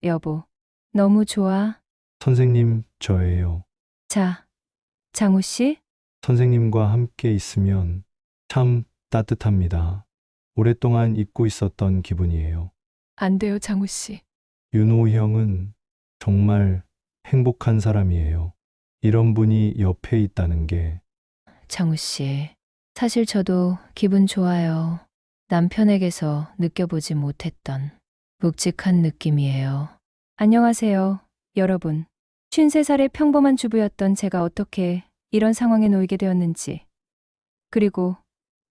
여보, 너무 좋아. 선생님, 저예요. 자, 장우 씨? 선생님과 함께 있으면 참 따뜻합니다. 오랫동안 잊고 있었던 기분이에요. 안 돼요, 장우 씨. 윤호 형은 정말 행복한 사람이에요. 이런 분이 옆에 있다는 게 장우 씨. 사실 저도 기분 좋아요. 남편에게서 느껴보지 못했던 묵직한 느낌이에요. 안녕하세요, 여러분. 53살의 평범한 주부였던 제가 어떻게 이런 상황에 놓이게 되었는지, 그리고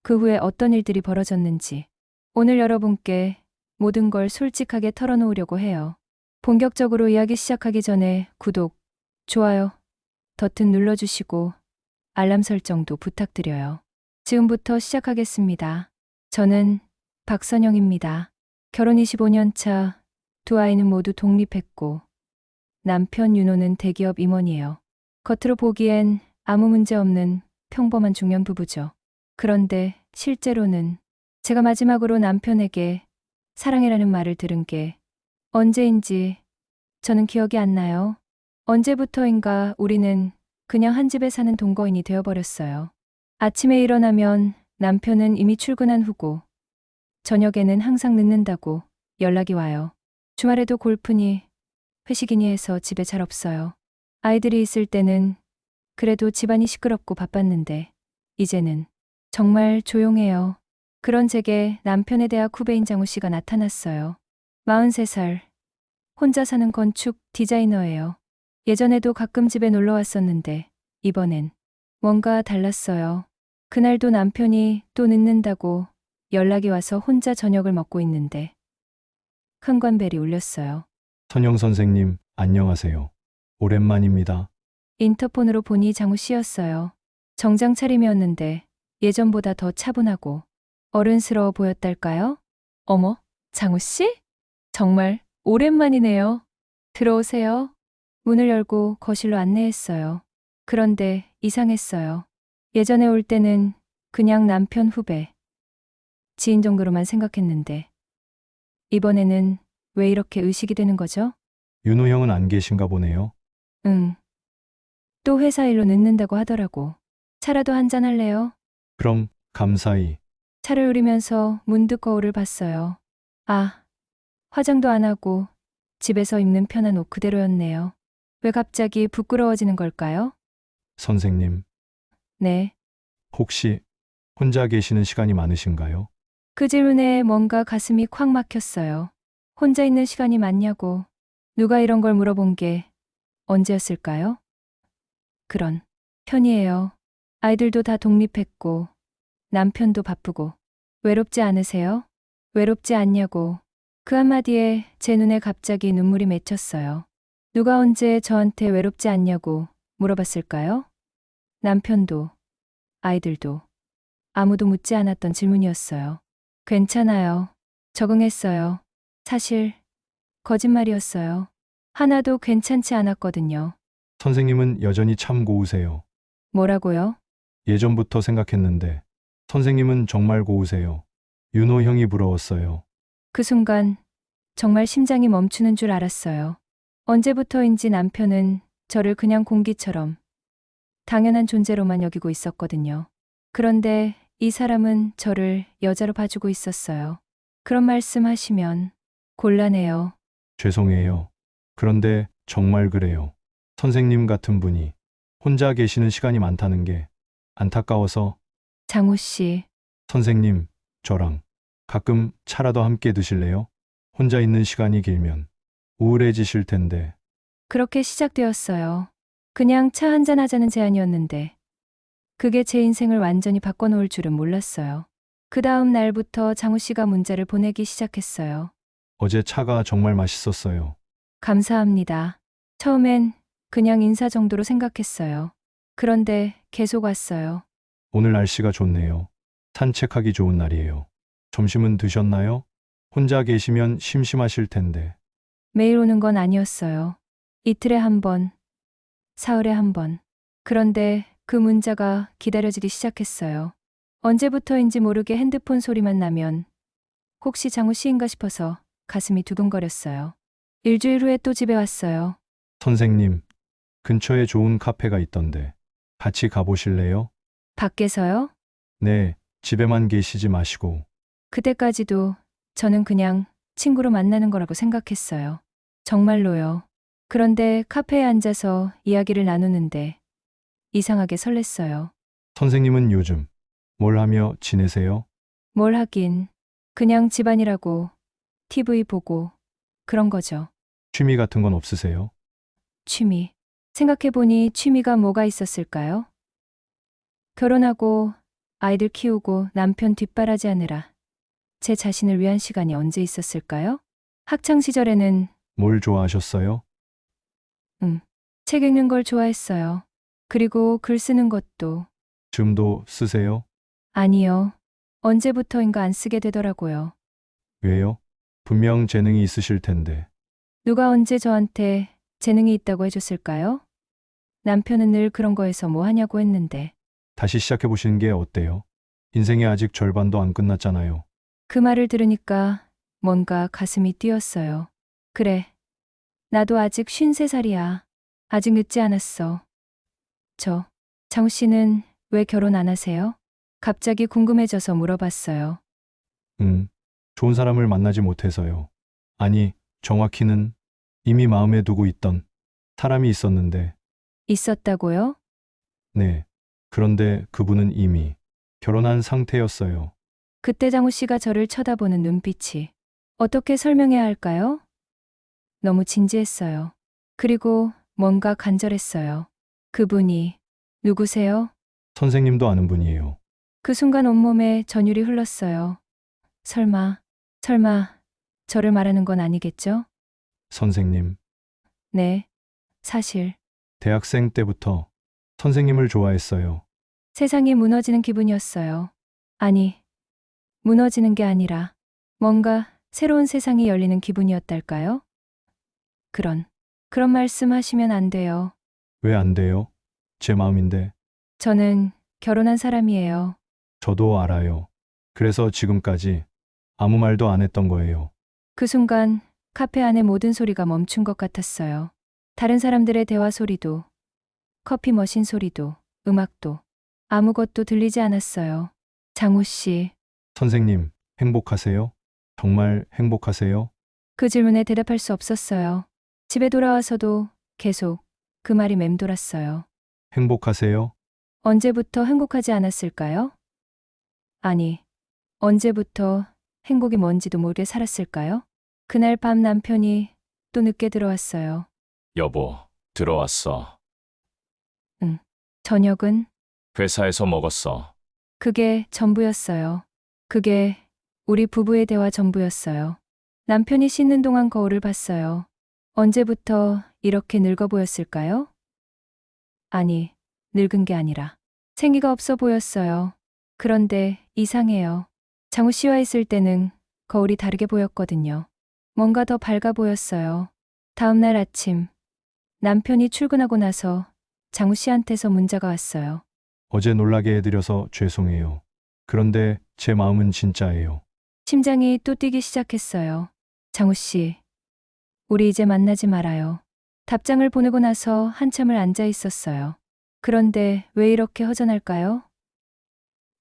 그 후에 어떤 일들이 벌어졌는지, 오늘 여러분께 모든 걸 솔직하게 털어놓으려고 해요. 본격적으로 이야기 시작하기 전에 구독, 좋아요, 버튼 눌러주시고 알람 설정도 부탁드려요. 지금부터 시작하겠습니다. 저는 박선영입니다. 결혼 25년 차, 두 아이는 모두 독립했고 남편 윤호는 대기업 임원이에요. 겉으로 보기엔 아무 문제 없는 평범한 중년 부부죠. 그런데 실제로는 제가 마지막으로 남편에게 사랑해라는 말을 들은 게 언제인지 저는 기억이 안 나요. 언제부터인가 우리는 그냥 한 집에 사는 동거인이 되어버렸어요. 아침에 일어나면 남편은 이미 출근한 후고 저녁에는 항상 늦는다고 연락이 와요. 주말에도 골프니 회식이니 해서 집에 잘 없어요. 아이들이 있을 때는 그래도 집안이 시끄럽고 바빴는데 이제는 정말 조용해요. 그런 제게 남편의 대학 후배인 장우 씨가 나타났어요. 43살, 혼자 사는 건축 디자이너예요. 예전에도 가끔 집에 놀러 왔었는데 이번엔 뭔가 달랐어요. 그날도 남편이 또 늦는다고 연락이 와서 혼자 저녁을 먹고 있는데 현관벨이 울렸어요. 선영 선생님, 안녕하세요. 오랜만입니다. 인터폰으로 보니 장우 씨였어요. 정장 차림이었는데 예전보다 더 차분하고 어른스러워 보였달까요? 어머, 장우 씨? 정말 오랜만이네요. 들어오세요. 문을 열고 거실로 안내했어요. 그런데 이상했어요. 예전에 올 때는 그냥 남편 후배, 지인 정도로만 생각했는데 이번에는 왜 이렇게 의식이 되는 거죠? 윤호 형은 안 계신가 보네요. 응. 또 회사 일로 늦는다고 하더라고. 차라도 한잔 할래요? 그럼 감사히. 차를 우리면서 문득 거울을 봤어요. 아, 화장도 안 하고 집에서 입는 편한 옷 그대로였네요. 왜 갑자기 부끄러워지는 걸까요? 선생님, 네. 혹시 혼자 계시는 시간이 많으신가요? 그 질문에 뭔가 가슴이 콱 막혔어요. 혼자 있는 시간이 많냐고. 누가 이런 걸 물어본 게 언제였을까요? 그런 편이에요. 아이들도 다 독립했고 남편도 바쁘고. 외롭지 않으세요? 외롭지 않냐고. 그 한마디에 제 눈에 갑자기 눈물이 맺혔어요. 누가 언제 저한테 외롭지 않냐고 물어봤을까요? 남편도, 아이들도. 아무도 묻지 않았던 질문이었어요. 괜찮아요. 적응했어요. 사실 거짓말이었어요. 하나도 괜찮지 않았거든요. 선생님은 여전히 참 고우세요. 뭐라고요? 예전부터 생각했는데 선생님은 정말 고우세요. 윤호 형이 부러웠어요. 그 순간 정말 심장이 멈추는 줄 알았어요. 언제부터인지 남편은 저를 그냥 공기처럼 당연한 존재로만 여기고 있었거든요. 그런데 이 사람은 저를 여자로 봐주고 있었어요. 그런 말씀 하시면 곤란해요. 죄송해요. 그런데 정말 그래요. 선생님 같은 분이 혼자 계시는 시간이 많다는 게 안타까워서 장우 씨, 선생님, 저랑 가끔 차라도 함께 드실래요? 혼자 있는 시간이 길면 우울해지실 텐데 그렇게 시작되었어요. 그냥 차 한잔 하자는 제안이었는데 그게 제 인생을 완전히 바꿔놓을 줄은 몰랐어요. 그 다음 날부터 장우 씨가 문자를 보내기 시작했어요. 어제 차가 정말 맛있었어요. 감사합니다. 처음엔 그냥 인사 정도로 생각했어요. 그런데 계속 왔어요. 오늘 날씨가 좋네요. 산책하기 좋은 날이에요. 점심은 드셨나요? 혼자 계시면 심심하실 텐데. 매일 오는 건 아니었어요. 이틀에 한 번, 사흘에 한 번. 그런데 그 문자가 기다려지기 시작했어요. 언제부터인지 모르게 핸드폰 소리만 나면 혹시 장우 씨인가 싶어서 가슴이 두근거렸어요. 일주일 후에 또 집에 왔어요. 선생님, 근처에 좋은 카페가 있던데 같이 가보실래요? 밖에서요? 네, 집에만 계시지 마시고. 그때까지도 저는 그냥 친구로 만나는 거라고 생각했어요. 정말로요. 그런데 카페에 앉아서 이야기를 나누는데 이상하게 설렜어요. 선생님은 요즘 뭘 하며 지내세요? 뭘 하긴. 그냥 집안이라고 TV 보고 그런 거죠. 취미 같은 건 없으세요? 취미. 생각해보니 취미가 뭐가 있었을까요? 결혼하고 아이들 키우고 남편 뒷바라지하느라 제 자신을 위한 시간이 언제 있었을까요? 학창 시절에는 뭘 좋아하셨어요? 책 읽는 걸 좋아했어요. 그리고 글 쓰는 것도. 줌도 쓰세요? 아니요. 언제부터인가 안 쓰게 되더라고요. 왜요? 분명 재능이 있으실 텐데. 누가 언제 저한테 재능이 있다고 해줬을까요? 남편은 늘 그런 거에서 뭐 하냐고 했는데 다시 시작해보시는 게 어때요? 인생이 아직 절반도 안 끝났잖아요. 그 말을 들으니까 뭔가 가슴이 뛰었어요. 그래. 나도 아직 53살이야. 아직 늦지 않았어. 장우 씨는 왜 결혼 안 하세요? 갑자기 궁금해져서 물어봤어요. 좋은 사람을 만나지 못해서요. 아니, 정확히는 이미 마음에 두고 있던 사람이 있었는데, 있었다고요? 네. 그런데 그분은 이미 결혼한 상태였어요. 그때 장우 씨가 저를 쳐다보는 눈빛이 어떻게 설명해야 할까요? 너무 진지했어요. 그리고 뭔가 간절했어요. 그분이 누구세요? 선생님도 아는 분이에요. 그 순간 온몸에 전율이 흘렀어요. 설마, 저를 말하는 건 아니겠죠? 선생님. 네, 사실 대학생 때부터 선생님을 좋아했어요. 세상이 무너지는 기분이었어요. 아니, 무너지는 게 아니라 뭔가 새로운 세상이 열리는 기분이었달까요? 그런 말씀 하시면 안 돼요. 왜 안 돼요? 제 마음인데. 저는 결혼한 사람이에요. 저도 알아요. 그래서 지금까지 아무 말도 안 했던 거예요. 그 순간 카페 안의 모든 소리가 멈춘 것 같았어요. 다른 사람들의 대화 소리도, 커피 머신 소리도, 음악도, 아무것도 들리지 않았어요. 장우 씨, 선생님, 행복하세요? 정말 행복하세요? 그 질문에 대답할 수 없었어요. 집에 돌아와서도 계속 그 말이 맴돌았어요. 행복하세요? 언제부터 행복하지 않았을까요? 아니, 언제부터 행복이 뭔지도 모르게 살았을까요? 그날 밤 남편이 또 늦게 들어왔어요. 여보, 들어왔어. 저녁은 회사에서 먹었어. 그게 전부였어요. 그게 우리 부부의 대화 전부였어요. 남편이 씻는 동안 거울을 봤어요. 언제부터 이렇게 늙어 보였을까요? 아니, 늙은 게 아니라 생기가 없어 보였어요. 그런데 이상해요. 장우 씨와 있을 때는 거울이 다르게 보였거든요. 뭔가 더 밝아 보였어요. 다음 날 아침, 남편이 출근하고 나서 장우 씨한테서 문자가 왔어요. 어제 놀라게 해드려서 죄송해요. 그런데 제 마음은 진짜예요. 심장이 또 뛰기 시작했어요. 장우 씨, 우리 이제 만나지 말아요. 답장을 보내고 나서 한참을 앉아 있었어요. 그런데 왜 이렇게 허전할까요?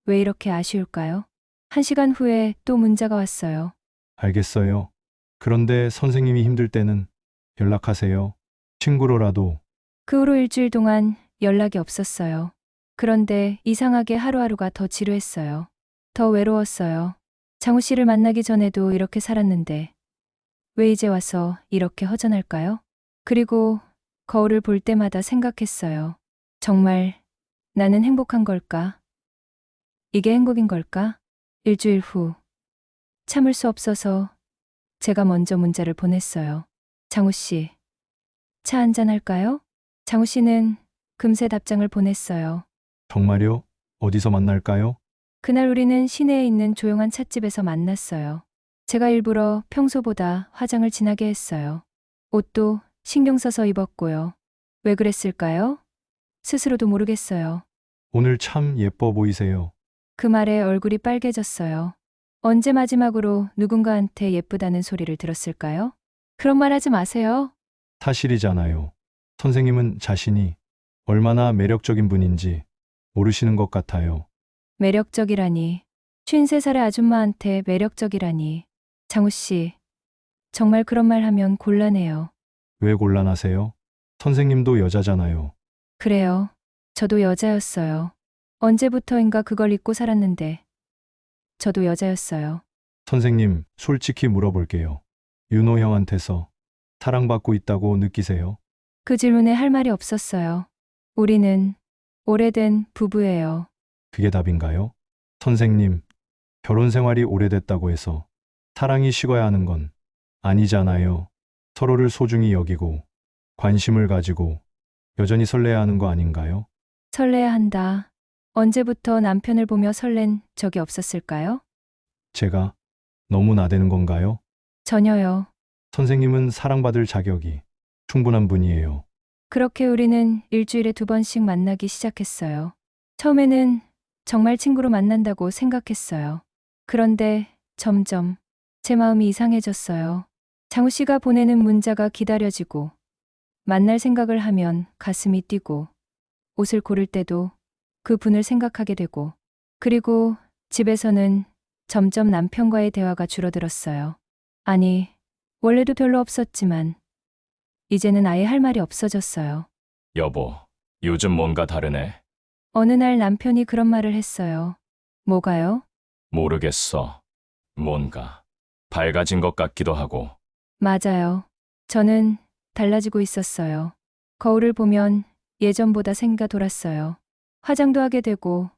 왜 이렇게 아쉬울까요? 1시간 후에 또 문자가 왔어요. 알겠어요. 그런데 선생님이 힘들 때는 연락하세요. 친구로라도. 그 후로 일주일 동안 연락이 없었어요. 그런데 이상하게 하루하루가 더 지루했어요. 더 외로웠어요. 장우 씨를 만나기 전에도 이렇게 살았는데 왜 이제 와서 이렇게 허전할까요? 그리고 거울을 볼 때마다 생각했어요. 정말 나는 행복한 걸까? 이게 행복인 걸까? 일주일 후 참을 수 없어서 제가 먼저 문자를 보냈어요. 장우 씨, 차 한잔 할까요? 장우 씨는 금세 답장을 보냈어요. 정말요? 어디서 만날까요? 그날 우리는 시내에 있는 조용한 찻집에서 만났어요. 제가 일부러 평소보다 화장을 진하게 했어요. 옷도 신경 써서 입었고요. 왜 그랬을까요? 스스로도 모르겠어요. 오늘 참 예뻐 보이세요. 그 말에 얼굴이 빨개졌어요. 언제 마지막으로 누군가한테 예쁘다는 소리를 들었을까요? 그런 말 하지 마세요. 사실이잖아요. 선생님은 자신이 얼마나 매력적인 분인지 모르시는 것 같아요. 매력적이라니. 53살의 아줌마한테 매력적이라니. 장우 씨, 정말 그런 말 하면 곤란해요. 왜 곤란하세요? 선생님도 여자잖아요. 그래요. 저도 여자였어요. 언제부터인가 그걸 잊고 살았는데, 저도 여자였어요. 선생님, 솔직히 물어볼게요. 윤호 형한테서 사랑받고 있다고 느끼세요? 그 질문에 할 말이 없었어요. 우리는 오래된 부부예요. 그게 답인가요? 선생님, 결혼 생활이 오래됐다고 해서 사랑이 식어야 하는 건 아니잖아요. 서로를 소중히 여기고 관심을 가지고 여전히 설레야 하는 거 아닌가요? 설레야 한다. 언제부터 남편을 보며 설렌 적이 없었을까요? 제가 너무 나대는 건가요? 전혀요. 선생님은 사랑받을 자격이 충분한 분이에요. 그렇게 우리는 일주일에 2번씩 만나기 시작했어요. 처음에는 정말 친구로 만난다고 생각했어요. 그런데 점점 제 마음이 이상해졌어요. 장우 씨가 보내는 문자가 기다려지고, 만날 생각을 하면 가슴이 뛰고, 옷을 고를 때도 그 분을 생각하게 되고, 그리고 집에서는 점점 남편과의 대화가 줄어들었어요. 아니, 원래도 별로 없었지만, 이제는 아예 할 말이 없어졌어요. 여보, 요즘 뭔가 다르네. 어느 날 남편이 그런 말을 했어요. 뭐가요? 모르겠어. 뭔가 밝아진 것 같기도 하고. 맞아요. 저는 달라지고 있었어요. 거울을 보면 예전보다 생기가 돌았어요. 화장도 하게 되고,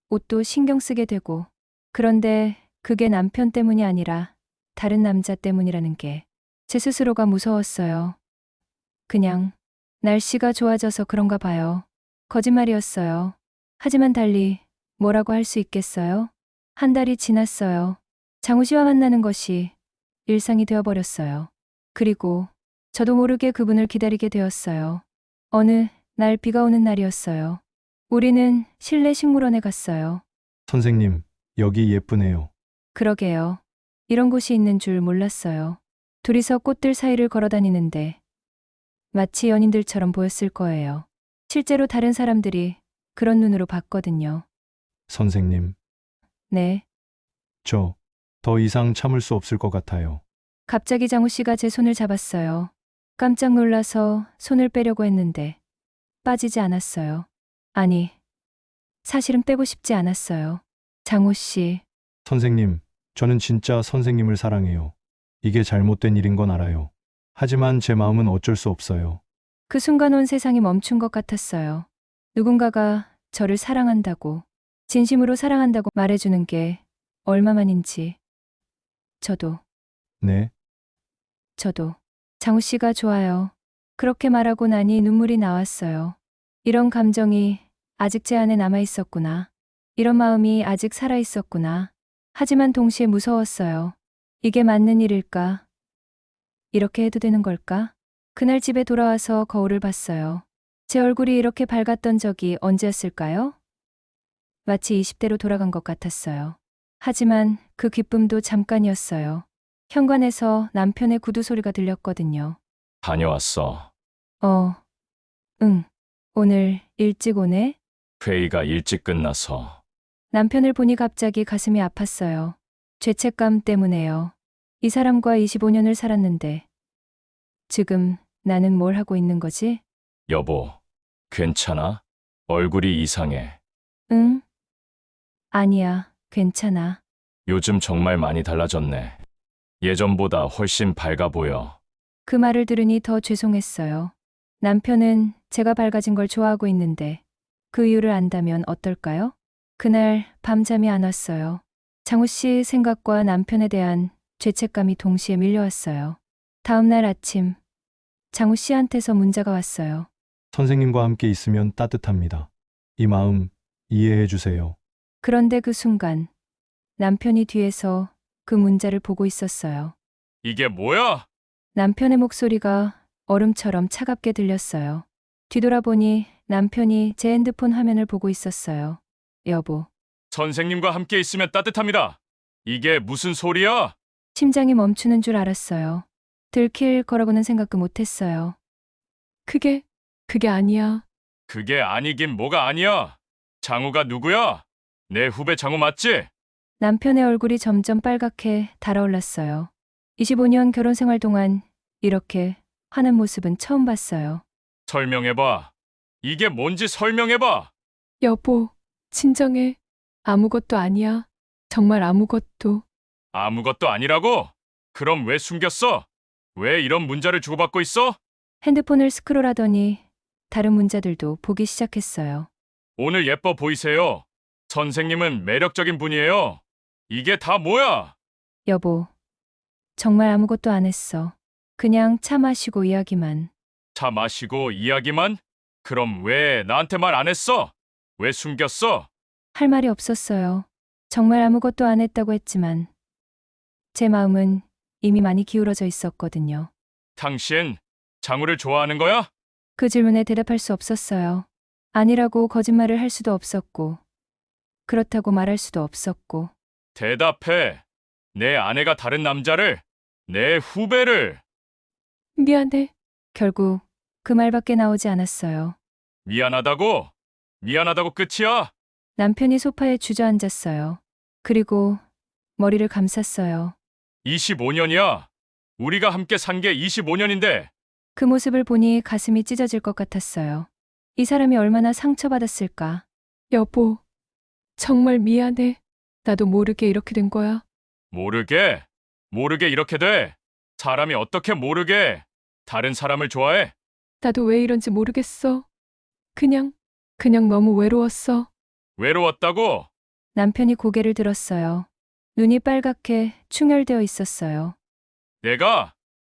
옷도 신경 쓰게 되고, 그런데 그게 남편 때문이 아니라 다른 남자 때문이라는 게 제 스스로가 무서웠어요. 그냥 날씨가 좋아져서 그런가 봐요. 거짓말이었어요. 하지만 달리 뭐라고 할 수 있겠어요? 한 달이 지났어요. 장우 씨와 만나는 것이 일상이 되어버렸어요. 그리고 저도 모르게 그분을 기다리게 되었어요. 어느 날 비가 오는 날이었어요. 우리는 실내 식물원에 갔어요. 선생님, 여기 예쁘네요. 그러게요. 이런 곳이 있는 줄 몰랐어요. 둘이서 꽃들 사이를 걸어 다니는데 마치 연인들처럼 보였을 거예요. 실제로 다른 사람들이 그런 눈으로 봤거든요. 선생님, 네. 저 더 이상 참을 수 없을 것 같아요. 갑자기 장우 씨가 제 손을 잡았어요. 깜짝 놀라서 손을 빼려고 했는데 빠지지 않았어요. 아니, 사실은 빼고 싶지 않았어요. 장우 씨, 선생님, 저는 진짜 선생님을 사랑해요. 이게 잘못된 일인 건 알아요. 하지만 제 마음은 어쩔 수 없어요. 그 순간 온 세상이 멈춘 것 같았어요. 누군가가 저를 사랑한다고, 진심으로 사랑한다고 말해주는 게 얼마만인지. 저도, 네, 장우 씨가 좋아요. 그렇게 말하고 나니 눈물이 나왔어요. 이런 감정이 아직 제 안에 남아 있었구나. 이런 마음이 아직 살아 있었구나. 하지만 동시에 무서웠어요. 이게 맞는 일일까? 이렇게 해도 되는 걸까? 그날 집에 돌아와서 거울을 봤어요. 제 얼굴이 이렇게 밝았던 적이 언제였을까요? 마치 20대로 돌아간 것 같았어요. 하지만 그 기쁨도 잠깐이었어요. 현관에서 남편의 구두 소리가 들렸거든요. 다녀왔어. 응. 오늘 일찍 오네? 회의가 일찍 끝나서. 남편을 보니 갑자기 가슴이 아팠어요. 죄책감 때문에요. 이 사람과 25년을 살았는데 지금 나는 뭘 하고 있는 거지? 여보, 괜찮아? 얼굴이 이상해. 응? 아니야, 괜찮아. 요즘 정말 많이 달라졌네. 예전보다 훨씬 밝아 보여. 그 말을 들으니 더 죄송했어요. 남편은 제가 밝아진 걸 좋아하고 있는데 그 이유를 안다면 어떨까요? 그날 밤잠이 안 왔어요. 장우 씨 생각과 남편에 대한 죄책감이 동시에 밀려왔어요. 다음 날 아침, 장우 씨한테서 문자가 왔어요. 선생님과 함께 있으면 따뜻합니다. 이 마음 이해해 주세요. 그런데 그 순간 남편이 뒤에서 그 문자를 보고 있었어요. 이게 뭐야? 남편의 목소리가 얼음처럼 차갑게 들렸어요. 뒤돌아보니 남편이 제 핸드폰 화면을 보고 있었어요. 여보. 선생님과 함께 있으면 따뜻합니다. 이게 무슨 소리야? 심장이 멈추는 줄 알았어요. 들킬 거라고는 생각도 못했어요. 그게 아니야. 그게 아니긴 뭐가 아니야. 장우가 누구야? 내 후배 장우 맞지? 남편의 얼굴이 점점 빨갛게 달아올랐어요. 25년 결혼 생활 동안 이렇게 화난 모습은 처음 봤어요. 설명해봐. 이게 뭔지 설명해봐. 여보, 진정해. 아무것도 아니야. 정말 아무것도. 아무것도 아니라고? 그럼 왜 숨겼어? 왜 이런 문자를 주고받고 있어? 핸드폰을 스크롤하더니 다른 문자들도 보기 시작했어요. 오늘 예뻐 보이세요. 선생님은 매력적인 분이에요. 이게 다 뭐야? 여보, 정말 아무것도 안 했어. 그냥 차 마시고 이야기만. 차 마시고 이야기만? 그럼 왜 나한테 말 안 했어? 왜 숨겼어? 할 말이 없었어요. 정말 아무것도 안 했다고 했지만 제 마음은 이미 많이 기울어져 있었거든요. 당신 장우를 좋아하는 거야? 그 질문에 대답할 수 없었어요. 아니라고 거짓말을 할 수도 없었고, 그렇다고 말할 수도 없었고, 대답해. 내 아내가 다른 남자를, 내 후배를. 미안해. 결국 그 말밖에 나오지 않았어요. 미안하다고? 미안하다고 끝이야? 남편이 소파에 주저앉았어요. 그리고 머리를 감쌌어요. 25년이야. 우리가 함께 산 게 25년인데. 그 모습을 보니 가슴이 찢어질 것 같았어요. 이 사람이 얼마나 상처받았을까. 여보, 정말 미안해. 나도 모르게 이렇게 된 거야. 모르게? 모르게 이렇게 돼? 사람이 어떻게 모르게 다른 사람을 좋아해? 나도 왜 이런지 모르겠어. 그냥 너무 외로웠어. 외로웠다고? 남편이 고개를 들었어요. 눈이 빨갛게 충혈되어 있었어요.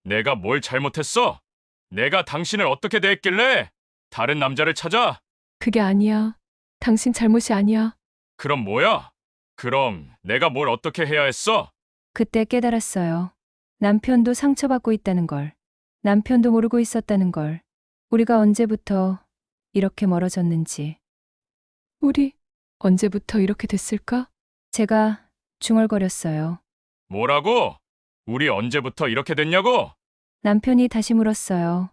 내가 뭘 잘못했어? 내가 당신을 어떻게 대했길래 다른 남자를 찾아? 그게 아니야. 당신 잘못이 아니야. 그럼 뭐야? 그럼 내가 뭘 어떻게 해야 했어? 그때 깨달았어요. 남편도 상처받고 있다는 걸. 남편도 모르고 있었다는 걸. 우리가 언제부터 이렇게 멀어졌는지. 우리 언제부터 이렇게 됐을까? 제가 중얼거렸어요. 뭐라고? 우리 언제부터 이렇게 됐냐고? 남편이 다시 물었어요.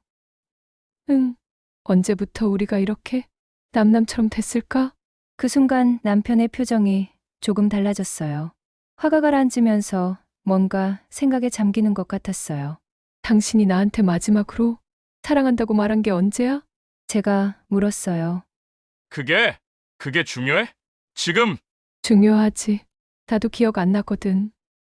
응, 언제부터 우리가 이렇게 남남처럼 됐을까? 그 순간 남편의 표정이 조금 달라졌어요. 화가 가라앉으면서 뭔가 생각에 잠기는 것 같았어요. 당신이 나한테 마지막으로 사랑한다고 말한 게 언제야? 제가 물었어요. 그게 중요해? 지금 중요하지. 나도 기억 안 나거든.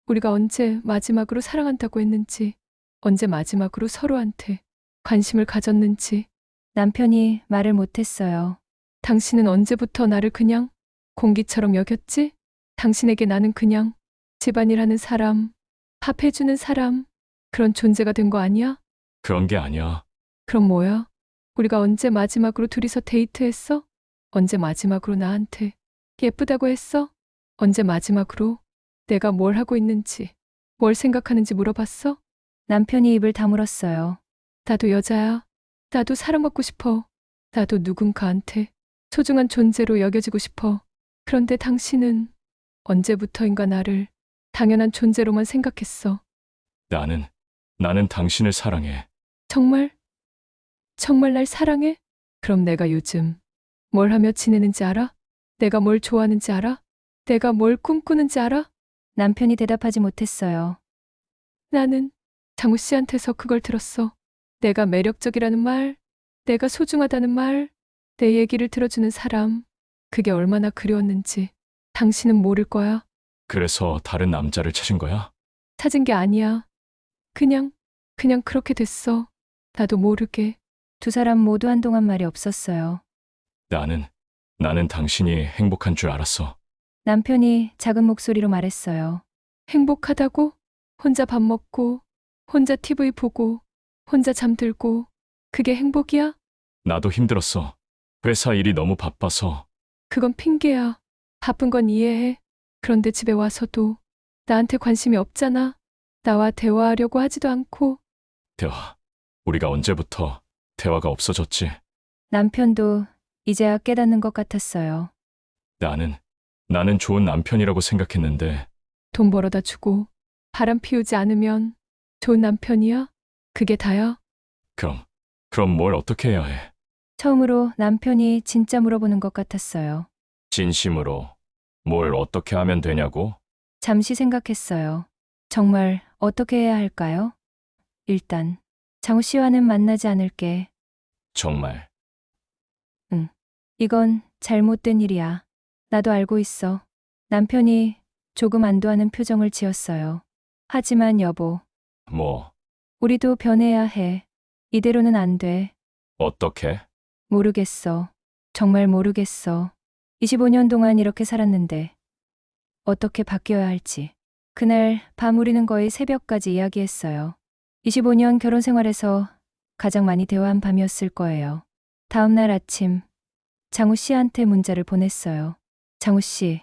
우리가 언제 마지막으로 사랑한다고 했는지, 언제 마지막으로 서로한테 관심을 가졌는지. 남편이 말을 못했어요. 당신은 언제부터 나를 그냥 공기처럼 여겼지? 당신에게 나는 그냥 집안일 하는 사람, 밥 해주는 사람, 그런 존재가 된 거 아니야? 그런 게 아니야. 그럼 뭐야? 우리가 언제 마지막으로 둘이서 데이트했어? 언제 마지막으로 나한테 예쁘다고 했어? 언제 마지막으로 내가 뭘 하고 있는지, 뭘 생각하는지 물어봤어? 남편이 입을 다물었어요. 나도 여자야. 나도 사랑받고 싶어. 나도 누군가한테 소중한 존재로 여겨지고 싶어. 그런데 당신은 언제부터인가 나를 당연한 존재로만 생각했어. 나는 당신을 사랑해. 정말? 정말 날 사랑해? 그럼 내가 요즘 뭘 하며 지내는지 알아? 내가 뭘 좋아하는지 알아? 내가 뭘 꿈꾸는지 알아? 남편이 대답하지 못했어요. 나는 장우 씨한테서 그걸 들었어. 내가 매력적이라는 말, 내가 소중하다는 말, 내 얘기를 들어주는 사람. 그게 얼마나 그리웠는지 당신은 모를 거야. 그래서 다른 남자를 찾은 거야? 찾은 게 아니야. 그냥 그렇게 됐어. 나도 모르게. 두 사람 모두 한동안 말이 없었어요. 나는 당신이 행복한 줄 알았어. 남편이 작은 목소리로 말했어요. 행복하다고? 혼자 밥 먹고, 혼자 TV 보고, 혼자 잠들고, 그게 행복이야? 나도 힘들었어. 회사 일이 너무 바빠서. 그건 핑계야. 바쁜 건 이해해. 그런데 집에 와서도 나한테 관심이 없잖아. 나와 대화하려고 하지도 않고. 우리가 언제부터 대화가 없어졌지? 남편도 이제야 깨닫는 것 같았어요. 나는 좋은 남편이라고 생각했는데 돈 벌어다 주고 바람 피우지 않으면 좋은 남편이야? 그게 다요? 그럼 뭘 어떻게 해야 해? 처음으로 남편이 진짜 물어보는 것 같았어요. 진심으로 뭘 어떻게 하면 되냐고? 잠시 생각했어요. 정말 어떻게 해야 할까요? 일단, 장우 씨와는 만나지 않을게. 정말 이건 잘못된 일이야. 나도 알고 있어. 남편이 조금 안도하는 표정을 지었어요. 하지만 여보, 뭐 우리도 변해야 해. 이대로는 안 돼. 어떻게? 모르겠어. 정말 모르겠어. 25년 동안 이렇게 살았는데 어떻게 바뀌어야 할지. 그날 밤 우리는 거의 새벽까지 이야기했어요. 25년 결혼 생활에서 가장 많이 대화한 밤이었을 거예요. 다음 날 아침 장우 씨한테 문자를 보냈어요. 장우 씨,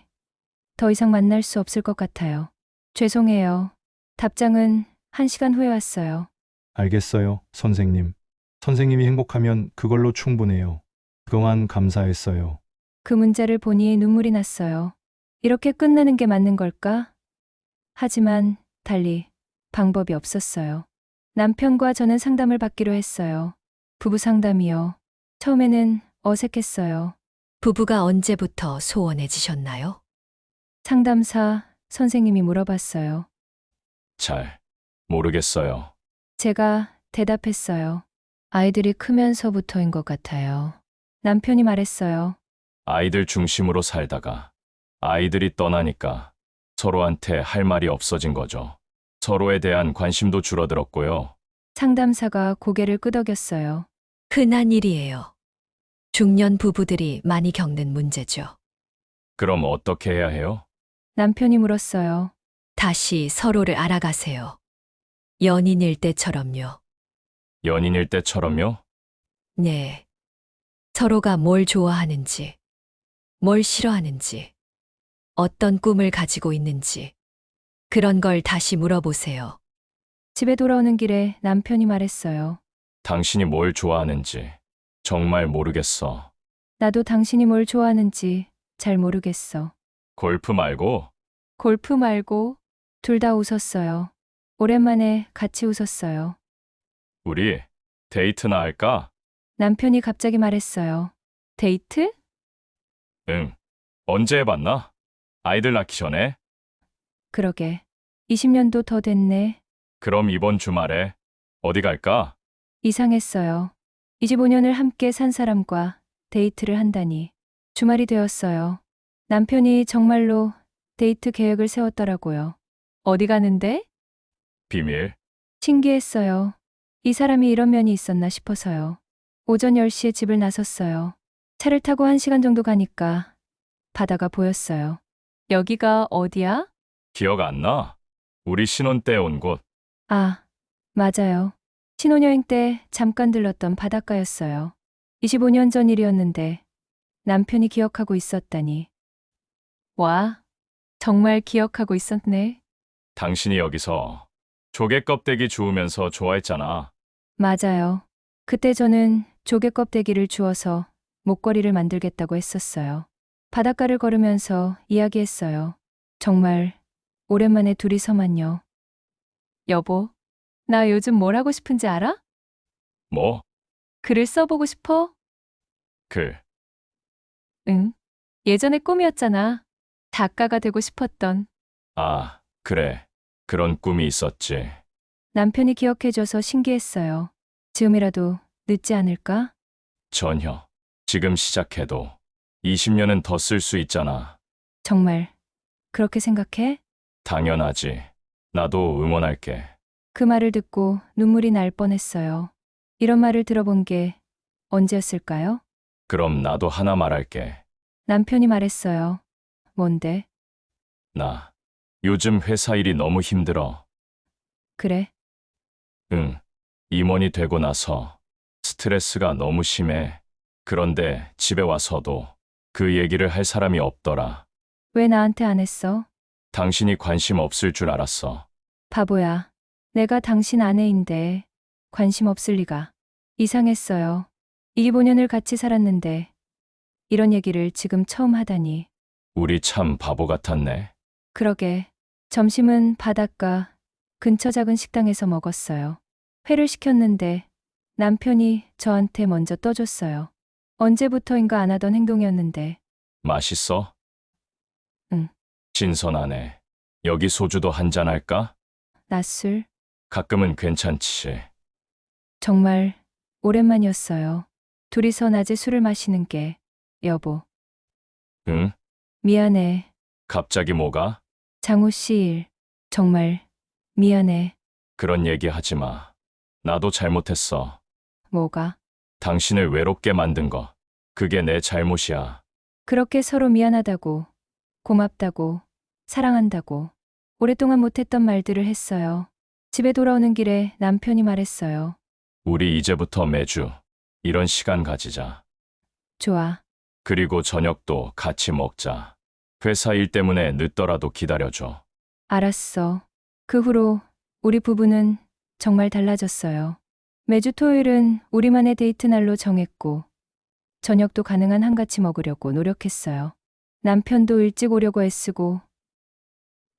더 이상 만날 수 없을 것 같아요. 죄송해요. 답장은 1시간 후에 왔어요. 알겠어요, 선생님. 선생님이 행복하면 그걸로 충분해요. 그동안 감사했어요. 그 문자를 보니 눈물이 났어요. 이렇게 끝나는 게 맞는 걸까? 하지만 달리 방법이 없었어요. 남편과 저는 상담을 받기로 했어요. 부부 상담이요. 처음에는 어색했어요. 부부가 언제부터 소원해지셨나요? 상담사 선생님이 물어봤어요. 잘 모르겠어요. 제가 대답했어요. 아이들이 크면서부터인 것 같아요. 남편이 말했어요. 아이들 중심으로 살다가 아이들이 떠나니까 서로한테 할 말이 없어진 거죠. 서로에 대한 관심도 줄어들었고요. 상담사가 고개를 끄덕였어요. 흔한 일이에요. 중년 부부들이 많이 겪는 문제죠. 그럼 어떻게 해야 해요? 남편이 물었어요. 다시 서로를 알아가세요. 연인일 때처럼요. 연인일 때처럼요? 네. 서로가 뭘 좋아하는지, 뭘 싫어하는지, 어떤 꿈을 가지고 있는지, 그런 걸 다시 물어보세요. 집에 돌아오는 길에 남편이 말했어요. 당신이 뭘 좋아하는지 정말 모르겠어. 나도 당신이 뭘 좋아하는지 잘 모르겠어. 골프 말고 골프 말고 둘 다 웃었어요. 오랜만에 같이 웃었어요. 우리 데이트나 할까? 남편이 갑자기 말했어요. 데이트? 응. 언제 해봤나? 아이들 낳기 전에? 그러게. 20년도 더 됐네. 그럼 이번 주말에 어디 갈까? 이상했어요. 25년을 함께 산 사람과 데이트를 한다니. 주말이 되었어요. 남편이 정말로 데이트 계획을 세웠더라고요. 어디 가는데? 비밀. 신기했어요. 이 사람이 이런 면이 있었나 싶어서요. 오전 10시에 집을 나섰어요. 차를 타고 1시간 정도 가니까 바다가 보였어요. 여기가 어디야? 기억 안 나? 우리 신혼 때 온 곳. 아, 맞아요. 신혼여행 때 잠깐 들렀던 바닷가였어요. 25년 전 일이었는데 남편이 기억하고 있었다니. 와, 정말 기억하고 있었네. 당신이 여기서 조개 껍데기 주우면서 좋아했잖아. 맞아요. 그때 저는 조개 껍데기를 주워서 목걸이를 만들겠다고 했었어요. 바닷가를 걸으면서 이야기했어요. 정말 오랜만에 둘이서만요. 여보, 나 요즘 뭘 하고 싶은지 알아? 뭐? 글을 써보고 싶어? 응. 예전에 꿈이었잖아. 작가가 되고 싶었던. 아, 그래. 그런 꿈이 있었지. 남편이 기억해줘서 신기했어요. 지금이라도 늦지 않을까? 전혀. 지금 시작해도 20년은 더 쓸 수 있잖아. 정말 그렇게 생각해? 당연하지. 나도 응원할게. 그 말을 듣고 눈물이 날 뻔했어요. 이런 말을 들어본 게 언제였을까요? 그럼 나도 하나 말할게. 남편이 말했어요. 뭔데? 나 요즘 회사 일이 너무 힘들어. 그래. 응. 임원이 되고 나서 스트레스가 너무 심해. 그런데 집에 와서도 그 얘기를 할 사람이 없더라. 왜 나한테 안 했어? 당신이 관심 없을 줄 알았어. 바보야. 내가 당신 아내인데 관심 없을 리가. 이상했어요. 25년을 같이 살았는데 이런 얘기를 지금 처음 하다니. 우리 참 바보 같았네. 그러게. 점심은 바닷가 근처 작은 식당에서 먹었어요. 회를 시켰는데 남편이 저한테 먼저 떠줬어요. 언제부터인가 안 하던 행동이었는데. 맛있어? 응. 신선하네. 여기 소주도 한잔 할까? 낮술? 가끔은 괜찮지. 정말 오랜만이었어요. 둘이서 낮에 술을 마시는 게. 여보, 응? 미안해. 갑자기 뭐가? 장우 씨 일. 정말 미안해. 그런 얘기 하지 마. 나도 잘못했어. 뭐가? 당신을 외롭게 만든 거. 그게 내 잘못이야. 그렇게 서로 미안하다고, 고맙다고, 사랑한다고, 오랫동안 못했던 말들을 했어요. 집에 돌아오는 길에 남편이 말했어요. 우리 이제부터 매주 이런 시간 가지자. 좋아. 그리고 저녁도 같이 먹자. 회사 일 때문에 늦더라도 기다려줘. 알았어. 그 후로 우리 부부는 정말 달라졌어요. 매주 토요일은 우리만의 데이트 날로 정했고, 저녁도 가능한 한같이 먹으려고 노력했어요. 남편도 일찍 오려고 애쓰고,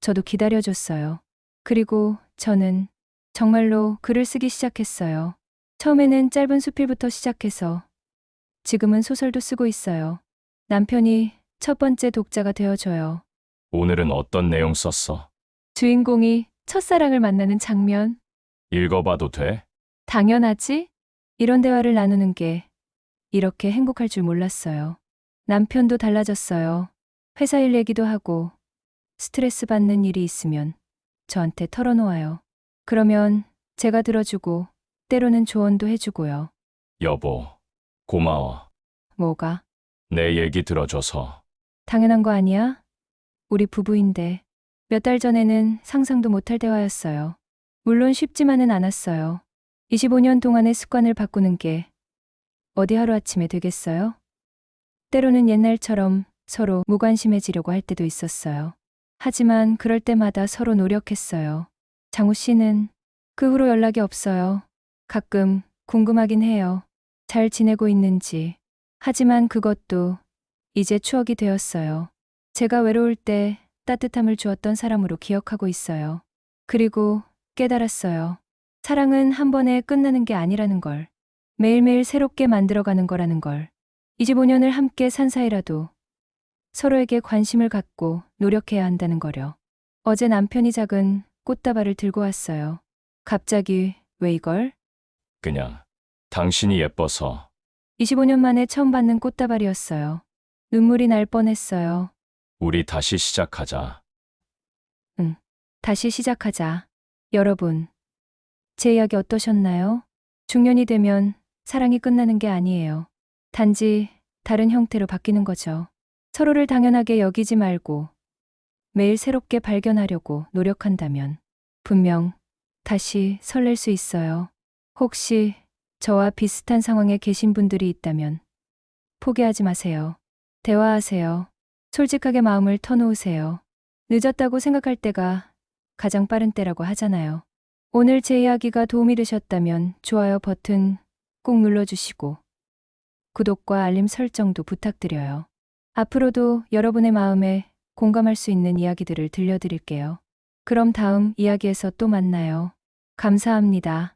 저도 기다려줬어요. 그리고 저는 정말로 글을 쓰기 시작했어요. 처음에는 짧은 수필부터 시작해서 지금은 소설도 쓰고 있어요. 남편이 첫 번째 독자가 되어줘요. 오늘은 어떤 내용 썼어? 주인공이 첫사랑을 만나는 장면. 읽어봐도 돼? 당연하지? 이런 대화를 나누는 게 이렇게 행복할 줄 몰랐어요. 남편도 달라졌어요. 회사 일 얘기도 하고 스트레스 받는 일이 있으면 저한테 털어놓아요. 그러면 제가 들어주고 때로는 조언도 해주고요. 여보, 고마워. 뭐가? 내 얘기 들어줘서. 당연한 거 아니야? 우리 부부인데. 몇 달 전에는 상상도 못할 대화였어요. 물론 쉽지만은 않았어요. 25년 동안의 습관을 바꾸는 게 어디 하루아침에 되겠어요? 때로는 옛날처럼 서로 무관심해지려고 할 때도 있었어요. 하지만 그럴 때마다 서로 노력했어요. 장우 씨는 그 후로 연락이 없어요. 가끔 궁금하긴 해요. 잘 지내고 있는지. 하지만 그것도 이제 추억이 되었어요. 제가 외로울 때 따뜻함을 주었던 사람으로 기억하고 있어요. 그리고 깨달았어요. 사랑은 한 번에 끝나는 게 아니라는 걸. 매일매일 새롭게 만들어가는 거라는 걸. 25년을 함께 산 사이라도 서로에게 관심을 갖고 노력해야 한다는 거려. 어제 남편이 작은 꽃다발을 들고 왔어요. 갑자기 왜 이걸? 그냥 당신이 예뻐서. 25년 만에 처음 받는 꽃다발이었어요. 눈물이 날 뻔했어요. 우리 다시 시작하자. 다시 시작하자. 여러분, 제 이야기 어떠셨나요? 중년이 되면 사랑이 끝나는 게 아니에요. 단지 다른 형태로 바뀌는 거죠. 서로를 당연하게 여기지 말고 매일 새롭게 발견하려고 노력한다면 분명 다시 설렐 수 있어요. 혹시 저와 비슷한 상황에 계신 분들이 있다면 포기하지 마세요. 대화하세요. 솔직하게 마음을 터놓으세요. 늦었다고 생각할 때가 가장 빠른 때라고 하잖아요. 오늘 제 이야기가 도움이 되셨다면 좋아요 버튼 꼭 눌러주시고 구독과 알림 설정도 부탁드려요. 앞으로도 여러분의 마음에 공감할 수 있는 이야기들을 들려드릴게요. 그럼 다음 이야기에서 또 만나요. 감사합니다.